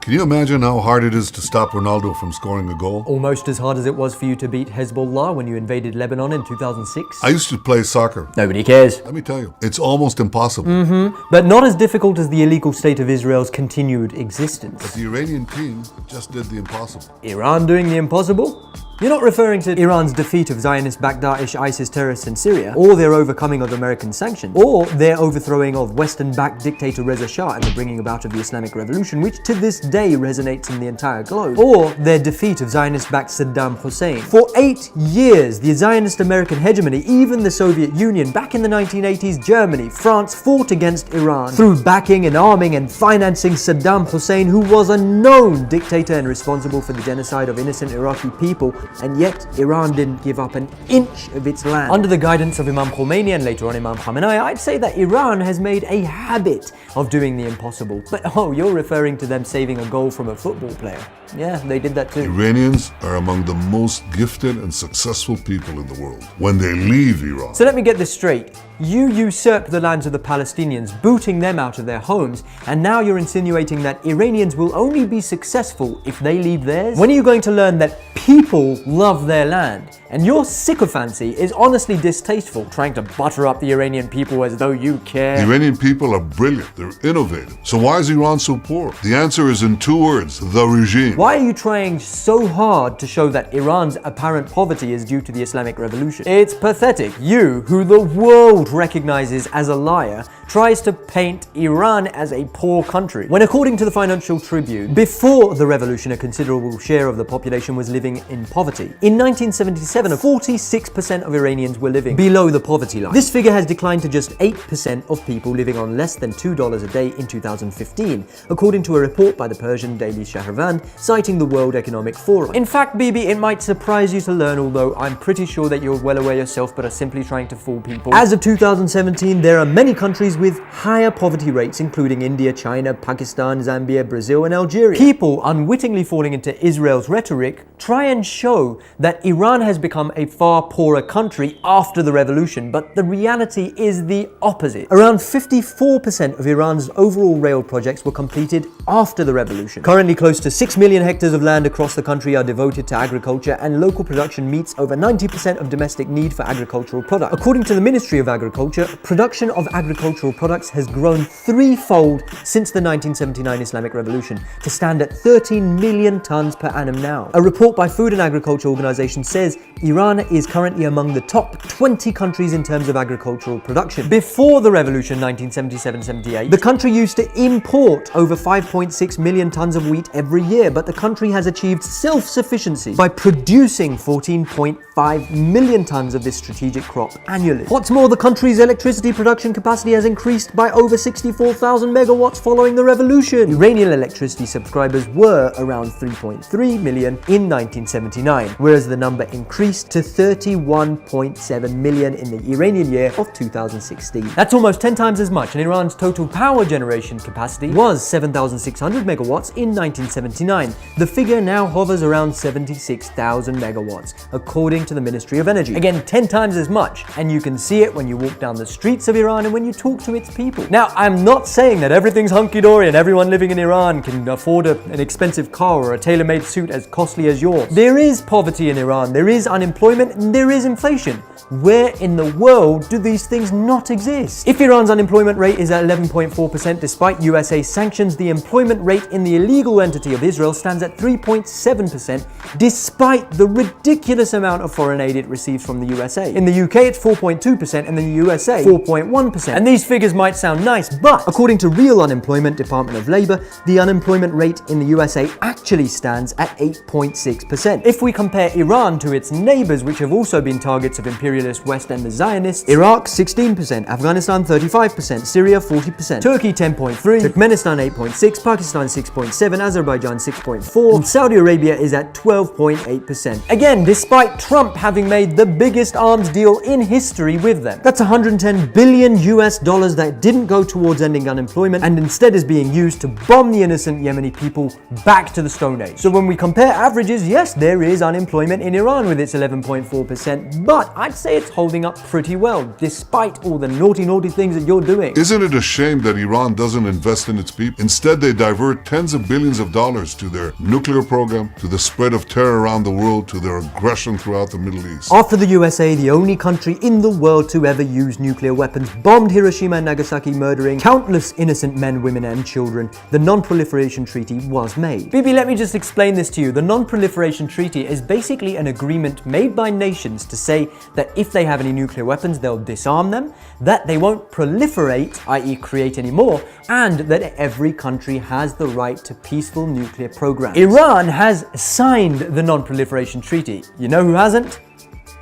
Can you imagine how hard it is to stop Ronaldo from scoring a goal? Almost as hard as it was for you to beat Hezbollah when you invaded Lebanon in 2006. I used to play soccer. Nobody cares. Let me tell you, it's almost impossible. But not as difficult as the illegal state of Israel's continued existence. The Iranian team just did the impossible. Iran doing the impossible? You're not referring to Iran's defeat of Zionist-backed Daesh ISIS terrorists in Syria, or their overcoming of American sanctions, or their overthrowing of Western-backed dictator Reza Shah and the bringing about of the Islamic Revolution, which to this day resonates in the entire globe, or their defeat of Zionist-backed Saddam Hussein. For 8 years, the Zionist American hegemony, even the Soviet Union, back in the 1980s, Germany, France, fought against Iran through backing and arming and financing Saddam Hussein, who was a known dictator and responsible for the genocide of innocent Iraqi people. And yet, Iran didn't give up an inch of its land. Under the guidance of Imam Khomeini and later on Imam Khamenei, I'd say that Iran has made a habit of doing the impossible. But oh, you're referring to them saving a goal from a football player. Yeah, they did that too. Iranians are among the most gifted and successful people in the world. When they leave Iran. So let me get this straight. You usurped the lands of the Palestinians, booting them out of their homes, and now you're insinuating that Iranians will only be successful if they leave theirs? When are you going to learn that people love their land? And your sycophancy is honestly distasteful, trying to butter up the Iranian people as though you care. The Iranian people are brilliant, they're innovative. So why is Iran so poor? The answer is in 2 words, the regime. Why are you trying so hard to show that Iran's apparent poverty is due to the Islamic Revolution? It's pathetic. You, who the world recognizes as a liar, tries to paint Iran as a poor country, when according to the Financial Tribune, before the revolution a considerable share of the population was living in poverty. In 1977, 46% of Iranians were living below the poverty line. This figure has declined to just 8% of people living on less than $2 a day in 2015, according to a report by the Persian daily Shahravan, citing the World Economic Forum. In fact, Bibi, it might surprise you to learn, although I'm pretty sure that you're well aware yourself but are simply trying to fool people. As of 2017, there are many countries with higher poverty rates, including India, China, Pakistan, Zambia, Brazil, and Algeria. People unwittingly falling into Israel's rhetoric try and show that Iran has become a far poorer country after the revolution, but the reality is the opposite. Around 54% of Iran's overall rail projects were completed after the revolution. Currently, close to 6 million hectares of land across the country are devoted to agriculture, and local production meets over 90% of domestic need for agricultural products. According to the Ministry of Agriculture, production of agricultural products has grown threefold since the 1979 Islamic Revolution to stand at 13 million tons per annum now. A report by Food and Agriculture Organization says Iran is currently among the top 20 countries in terms of agricultural production. Before the revolution, 1977-78, the country used to import over 5.6 million tons of wheat every year, but the country has achieved self-sufficiency by producing 14.5 million tons of this strategic crop annually. What's more, the country's electricity production capacity has increased by over 64,000 megawatts following the revolution. Iranian electricity subscribers were around 3.3 million in 1979, whereas the number increased to 31.7 million in the Iranian year of 2016. That's almost 10 times as much, and Iran's total power generation capacity was 7,600 megawatts in 1979. The figure now hovers around 76,000 megawatts, according to the Ministry of Energy. Again, 10 times as much, and you can see it when you walk down the streets of Iran and when you talk to its people. Now, I'm not saying that everything's hunky-dory and everyone living in Iran can afford an expensive car or a tailor-made suit as costly as yours. There is poverty in Iran, there is unemployment, and there is inflation. Where in the world do these things not exist? If Iran's unemployment rate is at 11.4% despite USA sanctions, the employment rate in the illegal entity of Israel stands at 3.7% despite the ridiculous amount of foreign aid it receives from the USA. In the UK, it's 4.2%, and in the USA, 4.1%. And these figures might sound nice, but according to Real Unemployment Department of Labor, the unemployment rate in the USA actually stands at 8.6%. If we compare Iran to its neighbors, which have also been targets of imperialist West and the Zionists, Iraq 16%, Afghanistan 35%, Syria 40%, Turkey 10.3%, Turkmenistan 8.6%, Pakistan 6.7%, Azerbaijan 6.4%, and Saudi Arabia is at 12.8%. Again, despite Trump having made the biggest arms deal in history with them. That's 110 billion US dollars that didn't go towards ending unemployment and instead is being used to bomb the innocent Yemeni people back to the Stone Age. So when we compare averages, yes, there is unemployment in Iran with its 11.4%, but I'd say say it's holding up pretty well, despite all the naughty things that you're doing. Isn't it a shame that Iran doesn't invest in its people? Instead, they divert tens of billions of dollars to their nuclear program, to the spread of terror around the world, to their aggression throughout the Middle East. After the USA, the only country in the world to ever use nuclear weapons, bombed Hiroshima and Nagasaki, murdering countless innocent men, women and children, the Non-Proliferation Treaty was made. Bibi, let me just explain this to you. The Non-Proliferation Treaty is basically an agreement made by nations to say that if they have any nuclear weapons, they'll disarm them, that they won't proliferate, i.e. create any more, and that every country has the right to peaceful nuclear programs. Iran has signed the Non-Proliferation Treaty. You know who hasn't?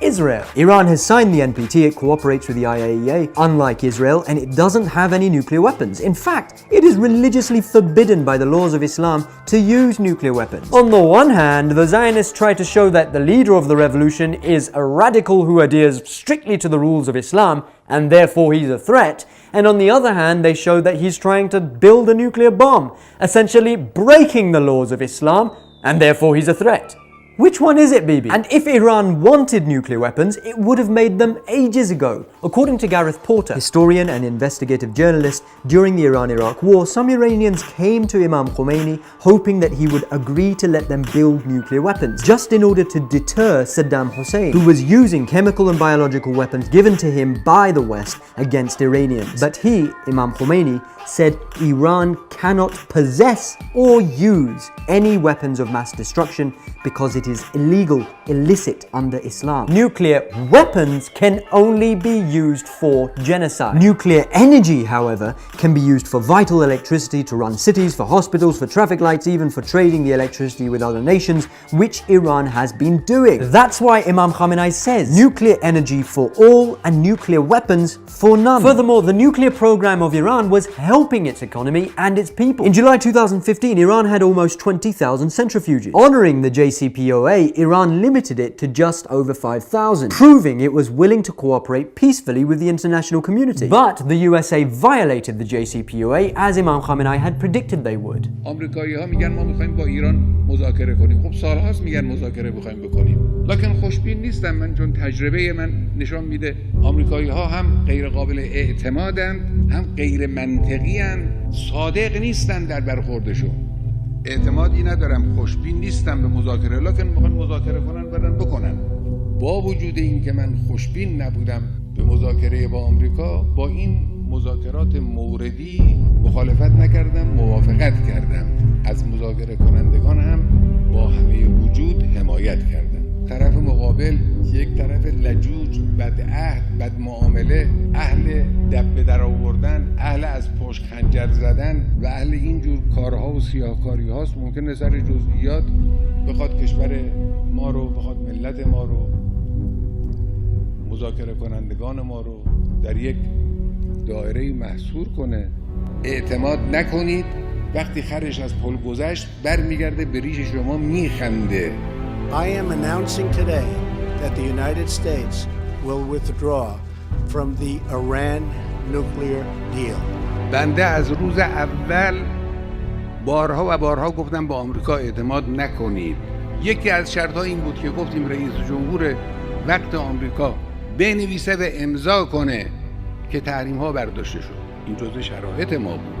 Israel. Iran has signed the NPT, it cooperates with the IAEA, unlike Israel, and it doesn't have any nuclear weapons. In fact, it is religiously forbidden by the laws of Islam to use nuclear weapons. On the one hand, the Zionists try to show that the leader of the revolution is a radical who adheres strictly to the rules of Islam, and therefore he's a threat. And on the other hand, they show that he's trying to build a nuclear bomb, essentially breaking the laws of Islam, and therefore he's a threat. Which one is it, Bibi? And if Iran wanted nuclear weapons, it would have made them ages ago. According to Gareth Porter, historian and investigative journalist, during the Iran-Iraq War, some Iranians came to Imam Khomeini hoping that he would agree to let them build nuclear weapons, just in order to deter Saddam Hussein, who was using chemical and biological weapons given to him by the West against Iranians. But he, Imam Khomeini, said Iran cannot possess or use any weapons of mass destruction because it is illegal, illicit under Islam. Nuclear weapons can only be used for genocide. Nuclear energy, however, can be used for vital electricity to run cities, for hospitals, for traffic lights, even for trading the electricity with other nations, which Iran has been doing. That's why Imam Khamenei says nuclear energy for all and nuclear weapons for none. Furthermore, the nuclear program of Iran was helping its economy and its people. In July 2015, Iran had almost 20,000 centrifuges. Honoring the JCPOA, Iran limited it to just over 5,000, proving it was willing to cooperate peacefully with the international community. But the USA violated the JCPOA as Imam Khamenei had predicted they would. آمریکایی‌ها میگن ما می‌خوایم با ایران مذاکره کنیم. خب سال‌هاست میگن مذاکره می‌خوایم بکنیم. لکن خوشبین نیستم من، چون تجربه من نشان میده آمریکایی‌ها هم غیر قابل اعتمادن، هم غیر منطقی‌ان، صادق نیستن در برخوردشون. اعتمادی ندارم، خوشبین نیستم به مذاکره، لکن میخوان مذاکره کنن برن بکنن. با وجود این که من خوشبین نبودم به مذاکره با آمریکا، با این مذاکرات موردی مخالفت نکردم، موافقت کردم. از مذاکره کنندگان هم با همه وجود حمایت کردم. طرف مقابل یک طرف لجوج، بدعهد، بدمعامله، اهل دبه در آوردن، اهل از پشت خنجر زدن و اهل اینجور کارها و سیاهکاری هاست، ممکنه سر جزئیات بخواد کشور ما رو، بخواد ملت ما رو، مذاکره کنندگان ما رو در یک دایره محصور کنه. اعتماد نکنید، وقتی خرش از پل گذشت برمیگرده به ریش شما میخنده. I am announcing today that the United States will withdraw from the Iran nuclear deal. بنده از روز اول بارها و بارها گفتم با آمریکا اعتماد نکنید. یکی از شرط‌ها این بود که گفتیم رئیس جمهور وقت آمریکا بنویسه و امضا کنه که تحریم‌ها برداشته شد. این جزء شرایط ما بود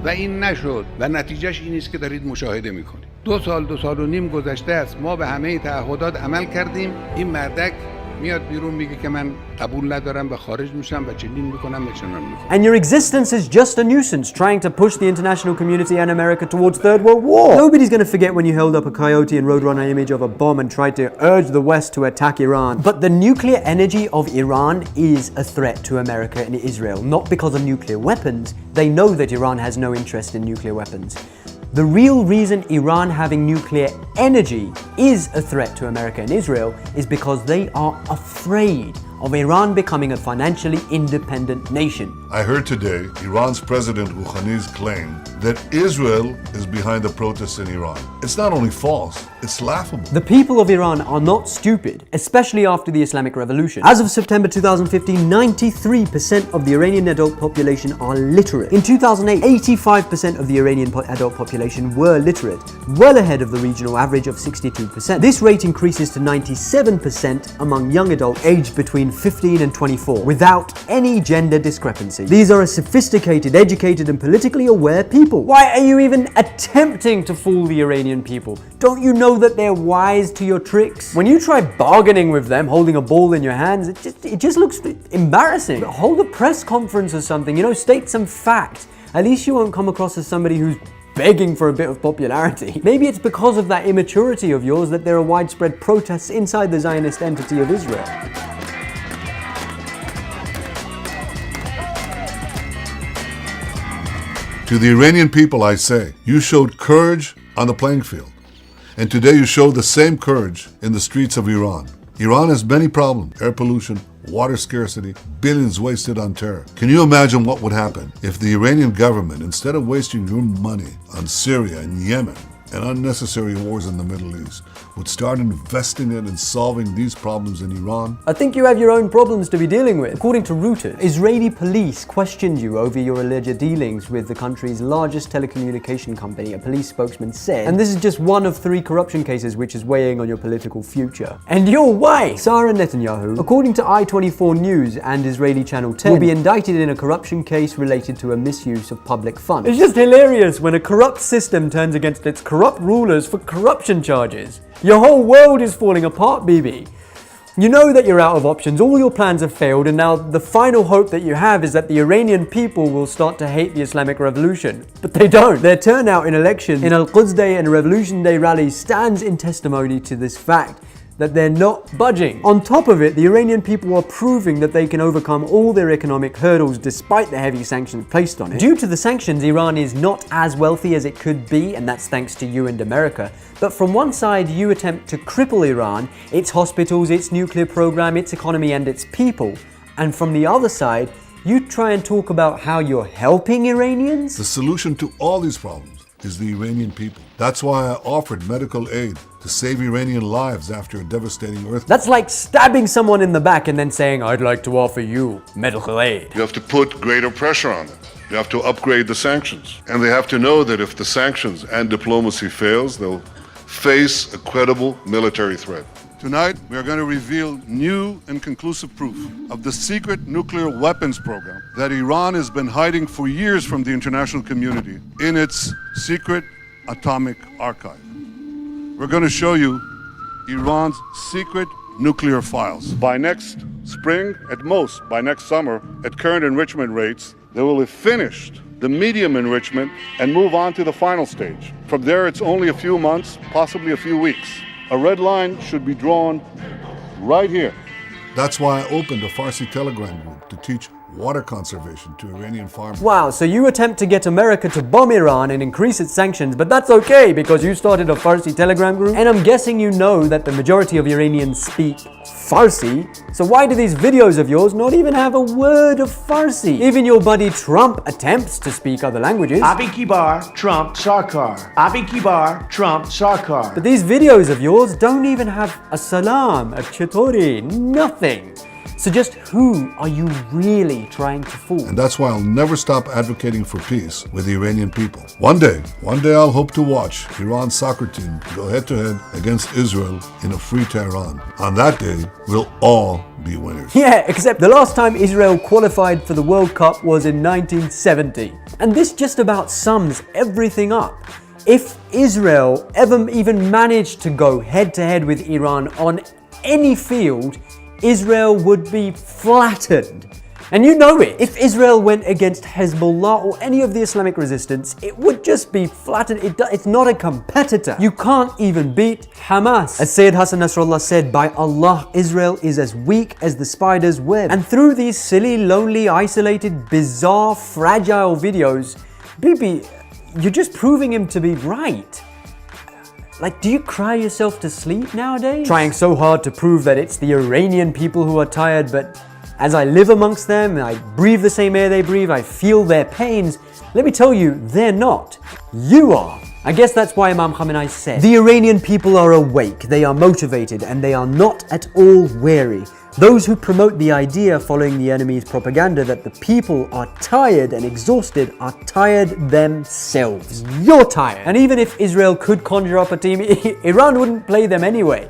و این نشد و نتیجهش این است که دارید مشاهده می‌کنید. 2 سال و نیم گذشته است، ما به همه تعهدات عمل کردیم. این مردک میاد بیرون میگه که من قبول ندارم و خارج میشم و چنین میکنم و چنان میکنم. And your existence is just a nuisance trying to push the international community and America towards Third World War. Nobody's going to forget when you held up a coyote and roadrunner image of a bomb and tried to urge the West to attack Iran. But the nuclear energy of Iran is a threat to America and Israel, not because of nuclear weapons. They know that Iran has no interest in nuclear weapons. The real reason Iran having nuclear energy is a threat to America and Israel is because they are afraid of Iran becoming a financially independent nation. I heard today Iran's President Rouhani's claim that Israel is behind the protests in Iran. It's not only false, it's laughable. The people of Iran are not stupid, especially after the Islamic Revolution. As of September 2015, 93% of the Iranian adult population are literate. In 2008, 85% of the Iranian adult population were literate, well ahead of the regional average of 62%. This rate increases to 97% among young adults aged between between 15 and 24, without any gender discrepancy. These are a sophisticated, educated, and politically aware people. Why are you even attempting to fool the Iranian people? Don't you know that they're wise to your tricks? When you try bargaining with them, holding a ball in your hands, it just looks embarrassing. But hold a press conference or something, state some fact. At least you won't come across as somebody who's begging for a bit of popularity. Maybe it's because of that immaturity of yours that there are widespread protests inside the Zionist entity of Israel. To the Iranian people, I say, you showed courage on the playing field. And today you show the same courage in the streets of Iran. Iran has many problems: air pollution, water scarcity, billions wasted on terror. Can you imagine what would happen if the Iranian government, instead of wasting your money on Syria and Yemen and unnecessary wars in the Middle East, would start investing it in solving these problems in Iran? I think you have your own problems to be dealing with. According to Reuters, Israeli police questioned you over your alleged dealings with the country's largest telecommunication company, a police spokesman said. And this is just one of 3 corruption cases which is weighing on your political future. And your wife, Sarah Netanyahu, according to I-24 News and Israeli Channel 10, will be indicted in a corruption case related to a misuse of public funds. It's just hilarious when a corrupt system turns against its corrupt rulers for corruption charges. Your whole world is falling apart, Bibi. You know that you're out of options, all your plans have failed, and now the final hope that you have is that the Iranian people will start to hate the Islamic Revolution. But they don't. Their turnout in elections, in Al-Quds Day and Revolution Day rallies stands in testimony to this fact, that they're not budging. On top of it, the Iranian people are proving that they can overcome all their economic hurdles despite the heavy sanctions placed on it. Due to the sanctions, Iran is not as wealthy as it could be, and that's thanks to you and America. But from one side, you attempt to cripple Iran, its hospitals, its nuclear program, its economy, and its people. And from the other side, you try and talk about how you're helping Iranians? The solution to all these problems is the Iranian people. That's why I offered medical aid to save Iranian lives after a devastating earthquake. That's like stabbing someone in the back and then saying, I'd like to offer you medical aid. You have to put greater pressure on them. You have to upgrade the sanctions. And they have to know that if the sanctions and diplomacy fails, they'll face a credible military threat. Tonight, we are going to reveal new and conclusive proof of the secret nuclear weapons program that Iran has been hiding for years from the international community in its secret atomic archive. We're going to show you Iran's secret nuclear files. By next spring, at most by next summer, at current enrichment rates, they will have finished the medium enrichment and move on to the final stage. From there, it's only a few months, possibly a few weeks. A red line should be drawn right here. That's why I opened a Farsi Telegram group to teach water conservation to Iranian farmers. Wow, so you attempt to get America to bomb Iran and increase its sanctions, but that's okay because you started a Farsi Telegram group? And I'm guessing you know that the majority of Iranians speak Farsi, so why do these videos of yours not even have a word of Farsi? Even your buddy Trump attempts to speak other languages. Abi Kibar, Trump, Sarkar. Abi Kibar, Trump, Sarkar. But these videos of yours don't even have a salam, a chatori, nothing. So just who are you really trying to fool? And that's why I'll never stop advocating for peace with the Iranian people. One day I'll hope to watch Iran's soccer team go head-to-head against Israel in a free Tehran. On that day, we'll all be winners. Yeah, except the last time Israel qualified for the World Cup was in 1970. And this just about sums everything up. If Israel ever even managed to go head-to-head with Iran on any field, Israel would be flattened. And you know it. If Israel went against Hezbollah or any of the Islamic resistance, it would just be flattened. It's not a competitor. You can't even beat Hamas. As Sayyid Hassan Nasrallah said, by Allah, Israel is as weak as the spider's web. And through these silly, lonely, isolated, bizarre, fragile videos, Bibi, you're just proving him to be right. Like, do you cry yourself to sleep nowadays? Trying so hard to prove that it's the Iranian people who are tired, but as I live amongst them, I breathe the same air they breathe, I feel their pains, let me tell you, they're not. You are. I guess that's why Imam Khamenei said, the Iranian people are awake, they are motivated, and they are not at all weary. Those who promote the idea following the enemy's propaganda that the people are tired and exhausted are tired themselves. You're tired. And even if Israel could conjure up a team, Iran wouldn't play them anyway.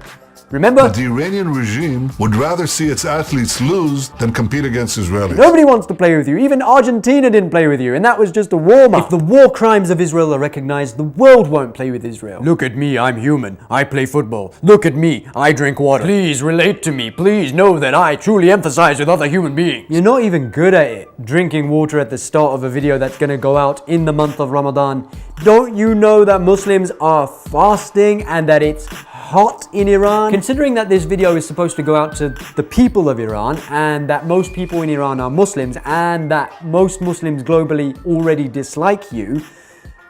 Remember? But the Iranian regime would rather see its athletes lose than compete against Israelis. Nobody wants to play with you. Even Argentina didn't play with you, and that was just a warm-up. If the war crimes of Israel are recognized, the world won't play with Israel. Look at me, I'm human. I play football. Look at me, I drink water. Please relate to me. Please know that I truly empathize with other human beings. You're not even good at it. Drinking water at the start of a video that's gonna go out in the month of Ramadan. Don't you know that Muslims are fasting and that it's hot in Iran? Considering that this video is supposed to go out to the people of Iran and that most people in Iran are Muslims and that most Muslims globally already dislike you,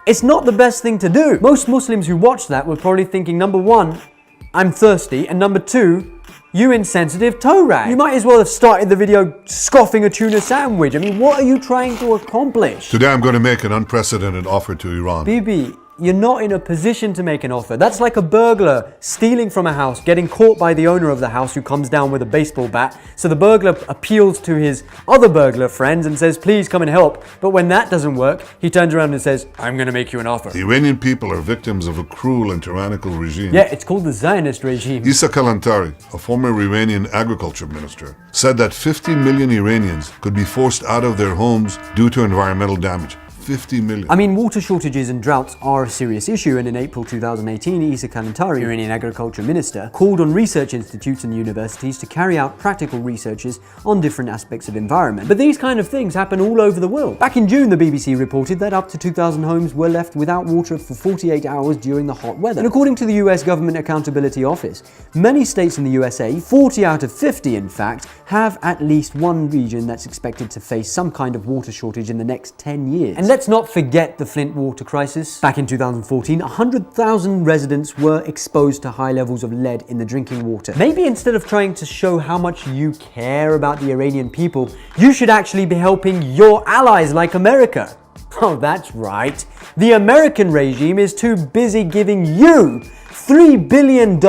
it's not the best thing to do. Most Muslims who watch that were probably thinking, number one, I'm thirsty, and number two, you insensitive toe rag. You might as well have started the video scoffing a tuna sandwich. I mean, what are you trying to accomplish? Today I'm going to make an unprecedented offer to Iran. Bibi, you're not in a position to make an offer. That's like a burglar stealing from a house, getting caught by the owner of the house who comes down with a baseball bat. So the burglar appeals to his other burglar friends and says, please come and help. But when that doesn't work, he turns around and says, I'm going to make you an offer. The Iranian people are victims of a cruel and tyrannical regime. Yeah, it's called the Zionist regime. Isa Kalantari, a former Iranian agriculture minister, said that 50 million Iranians could be forced out of their homes due to environmental damage. 50 million. I mean, water shortages and droughts are a serious issue, and in April 2018, Isa Kalantari, Iranian agriculture minister, called on research institutes and universities to carry out practical researches on different aspects of environment. But these kind of things happen all over the world. Back in June, the BBC reported that up to 2,000 homes were left without water for 48 hours during the hot weather. And according to the US Government Accountability Office, many states in the USA, 40 out of 50 in fact, have at least one region that's expected to face some kind of water shortage in the next 10 years. And let's not forget the Flint water crisis. Back in 2014, 100,000 residents were exposed to high levels of lead in the drinking water. Maybe instead of trying to show how much you care about the Iranian people, you should actually be helping your allies like America. Oh, that's right. The American regime is too busy giving you $3 billion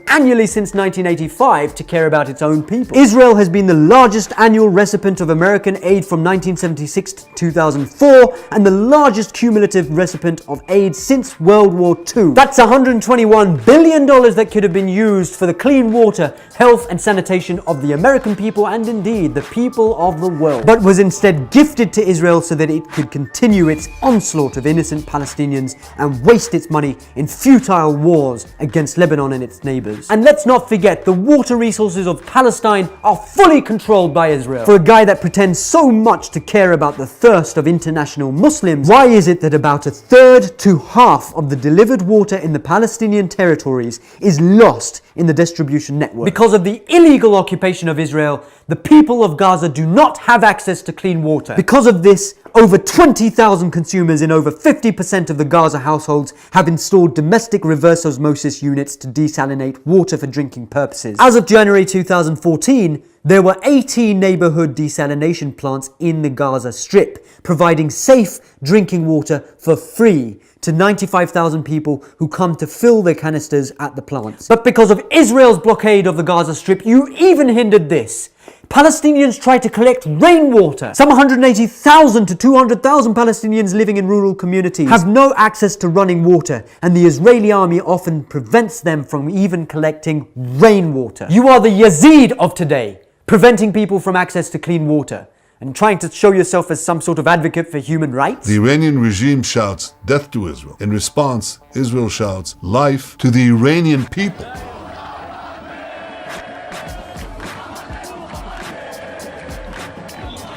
annually since 1985 to care about its own people. Israel has been the largest annual recipient of American aid from 1976 to 2004 and the largest cumulative recipient of aid since World War II. That's $121 billion that could have been used for the clean water, health and sanitation of the American people and indeed the people of the world, but was instead gifted to Israel so that it could continue its onslaught of innocent Palestinians and waste its money in futile wars against Lebanon and its neighbors. And let's not forget, the water resources of Palestine are fully controlled by Israel. For a guy that pretends so much to care about the thirst of international Muslims, why is it that about a third to half of the delivered water in the Palestinian territories is lost in the distribution network? Because of the illegal occupation of Israel, the people of Gaza do not have access to clean water. Because of this, over 20,000 consumers in over 50% of the Gaza households have installed domestic reverse osmosis units to desalinate water for drinking purposes. As of January 2014, there were 18 neighborhood desalination plants in the Gaza Strip, providing safe drinking water for free to 95,000 people who come to fill their canisters at the plants. But because of Israel's blockade of the Gaza Strip, you even hindered this. Palestinians try to collect rainwater. Some 180,000 to 200,000 Palestinians living in rural communities have no access to running water, and the Israeli army often prevents them from even collecting rainwater. You are the Yazid of today, preventing people from access to clean water and trying to show yourself as some sort of advocate for human rights. The Iranian regime shouts death to Israel. In response, Israel shouts life to the Iranian people.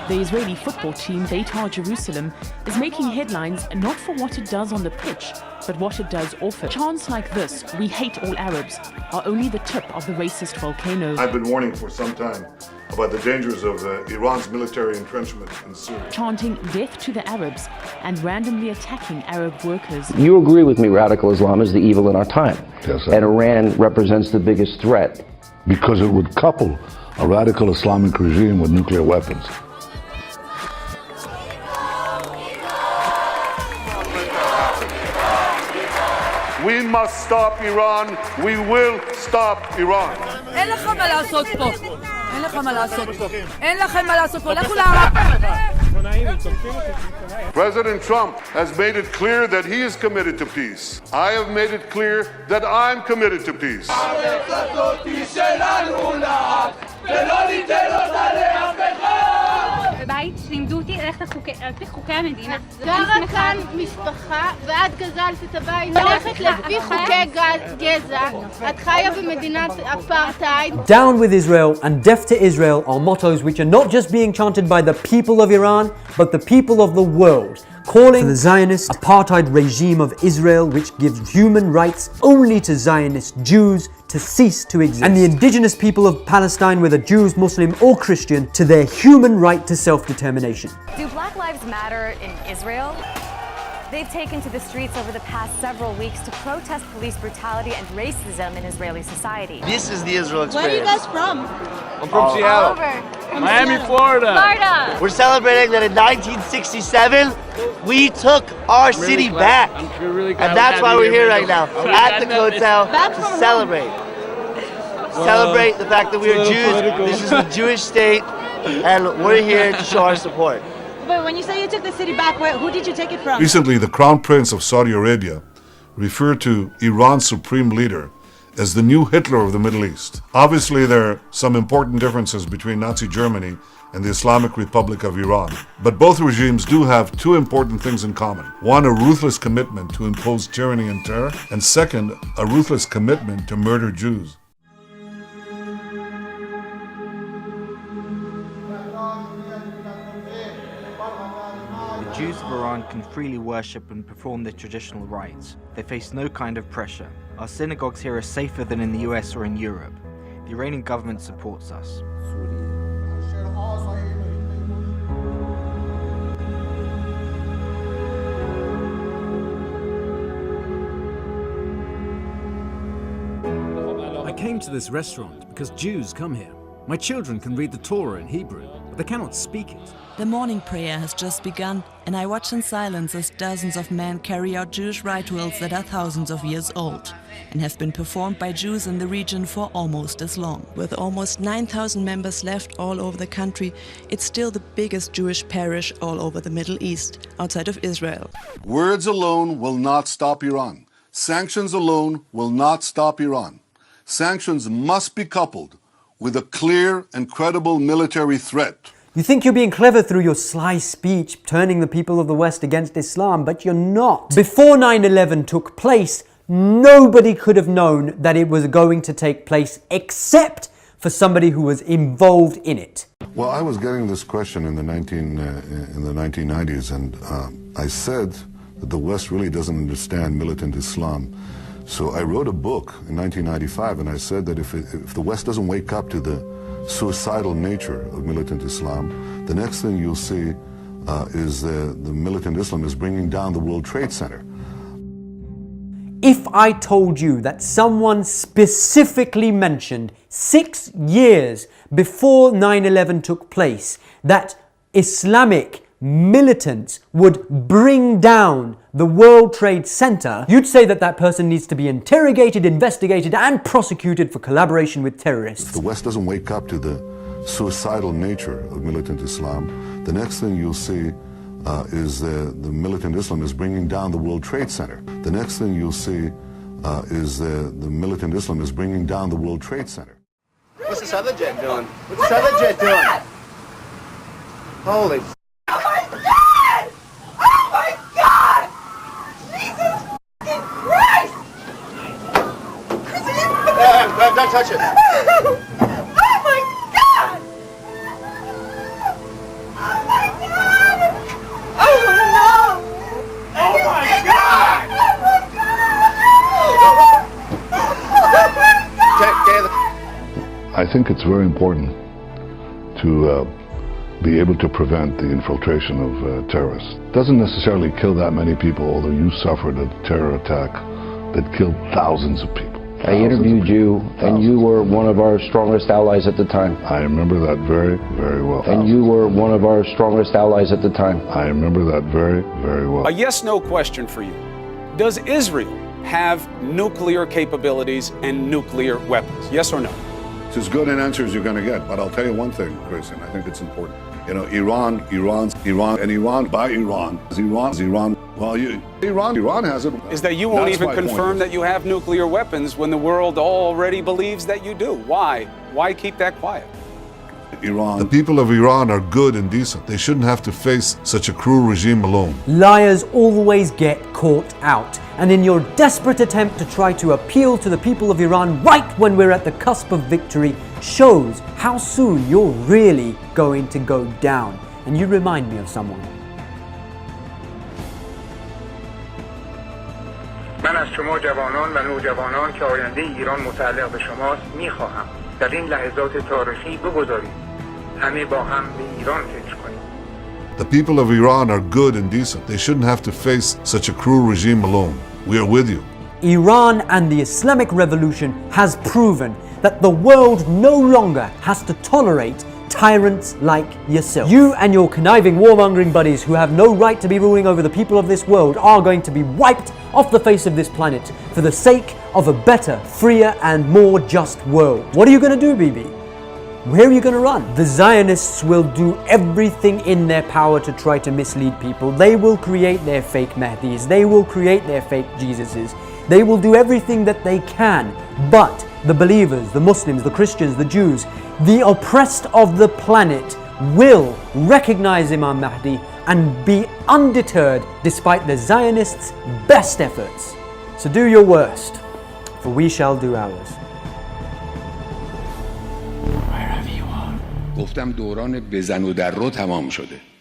The Israeli football team Beitar Jerusalem is making headlines not for what it does on the pitch, but what it does off it. Chants like this, "We hate all Arabs," are only the tip of the racist volcano. I've been warning for some time about the dangers of Iran's military entrenchment in Syria. Chanting death to the Arabs and randomly attacking Arab workers. You agree with me, radical Islam is the evil in our time. Yes, sir. And Iran represents the biggest threat. Because it would couple a radical Islamic regime with nuclear weapons. We must stop Iran. We will stop Iran. אין לכם מה לעשות פה. אין לכם מה לעשות פה. אין לכם מה לעשות פה. לכו לערב. President Trump has made it clear that he is committed to peace. I have made it clear that I'm committed to peace. בבית לימדו אותי ללכת על פי חוקי המדינה. גרה כאן משפחה ואת גזלת את הבית. ללכת לפי חוקי גזע. את חיה במדינת אפרטהייד. Down with Israel and death to Israel are mottos which are not just being chanted by the people of Iran, but the people of the world, calling for the Zionist apartheid regime of Israel, which gives human rights only to Zionist Jews, to cease to exist, and the indigenous people of Palestine, whether Jews, Muslim or Christian, to their human right to self-determination. Do Black Lives Matter in Israel? They've taken to the streets over the past several weeks to protest police brutality and racism in Israeli society. This is the Israel experience. Where are you guys from? I'm from Seattle. Miami, Florida. We're celebrating that in 1967, we took our city back. And that's why we're here right now, at the Kotel, to celebrate. Celebrate the fact that we are Jews. This is a Jewish state, and we're here to show our support. But when you say you took the city back, who did you take it from? Recently, the Crown Prince of Saudi Arabia referred to Iran's supreme leader as the new Hitler of the Middle East. Obviously, there are some important differences between Nazi Germany and the Islamic Republic of Iran. But both regimes do have two important things in common. One, a ruthless commitment to impose tyranny and terror, and second, a ruthless commitment to murder Jews. The Jews of Iran can freely worship and perform their traditional rites. They face no kind of pressure. Our synagogues here are safer than in the US or in Europe. The Iranian government supports us. I came to this restaurant because Jews come here. My children can read the Torah in Hebrew, but they cannot speak it. The morning prayer has just begun, and I watch in silence as dozens of men carry out Jewish rituals that are thousands of years old and have been performed by Jews in the region for almost as long. With almost 9,000 members left all over the country, it's still the biggest Jewish parish all over the Middle East, outside of Israel. Words alone will not stop Iran. Sanctions alone will not stop Iran. Sanctions must be coupled with a clear and credible military threat. You think you're being clever through your sly speech, turning the people of the West against Islam, but you're not. Before 9/11 took place, nobody could have known that it was going to take place except for somebody who was involved in it. Well, I was getting this question in the 1990s, and I said that the West really doesn't understand militant Islam. So I wrote a book in 1995, and I said that if the West doesn't wake up to the suicidal nature of militant Islam, the next thing you'll see is the militant Islam is bringing down the World Trade Center. If I told you that someone specifically mentioned 6 years before 9/11 took place that Islamic militants would bring down the World Trade Center, you'd say that that person needs to be interrogated, investigated, and prosecuted for collaboration with terrorists. If the West doesn't wake up to the suicidal nature of militant Islam, the next thing you'll see is the militant Islam is bringing down the World Trade Center. The next thing you'll see is the militant Islam is bringing down the World Trade Center. What's this other jet doing? What's this other jet doing? Holy don't touch it. Oh my God! Oh my God! Oh no! Oh my God! I think it's very important to be able to prevent the infiltration of terrorists. Doesn't necessarily kill that many people, although you suffered a terror attack that killed thousands of people. I interviewed you, and you were one of our strongest allies at the time. I remember that very, very well. And you were one of our strongest allies at the time. I remember that very, very well. A yes-no question for you. Does Israel have nuclear capabilities and nuclear weapons? Yes or no? It's as good an answer as you're going to get. But I'll tell you one thing, Chris, and I think it's important. You know, Iran, by Iran. Well, Iran has it. Is that you won't That's even my confirm point. that you have nuclear weapons when the world already believes that you do? Why? Why keep that quiet? Iran. The people of Iran are good and decent. They shouldn't have to face such a cruel regime alone. Liars always get caught out. And in your desperate attempt to try to appeal to the people of Iran right when we're at the cusp of victory shows how soon you're really going to go down. And you remind me of someone. من از شما جوانان و نوجوانان که آینده ایران متعلق به شماست میخواهم در این لحظات تاریخی بگذارید همه با هم به ایران فکر کنیم. The people of Iran are good and decent. They shouldn't have to face such a cruel regime alone. We are with you. Iran and the Islamic Revolution has proven that the world no longer has to tolerate tyrants like yourself. You and your conniving warmongering buddies who have no right to be ruling over the people of this world are going to be wiped off the face of this planet for the sake of a better, freer and more just world. What are you going to do, Bibi? Where are you going to run? The Zionists will do everything in their power to try to mislead people. They will create their fake Mahdis. They will create their fake Jesuses. They will do everything that they can. But the believers, the Muslims, the Christians, the Jews, the oppressed of the planet will recognize Imam Mahdi and be undeterred despite the Zionists' best efforts. So do your worst, for we shall do ours. گفتم دوران بزن و در رو تمام شده.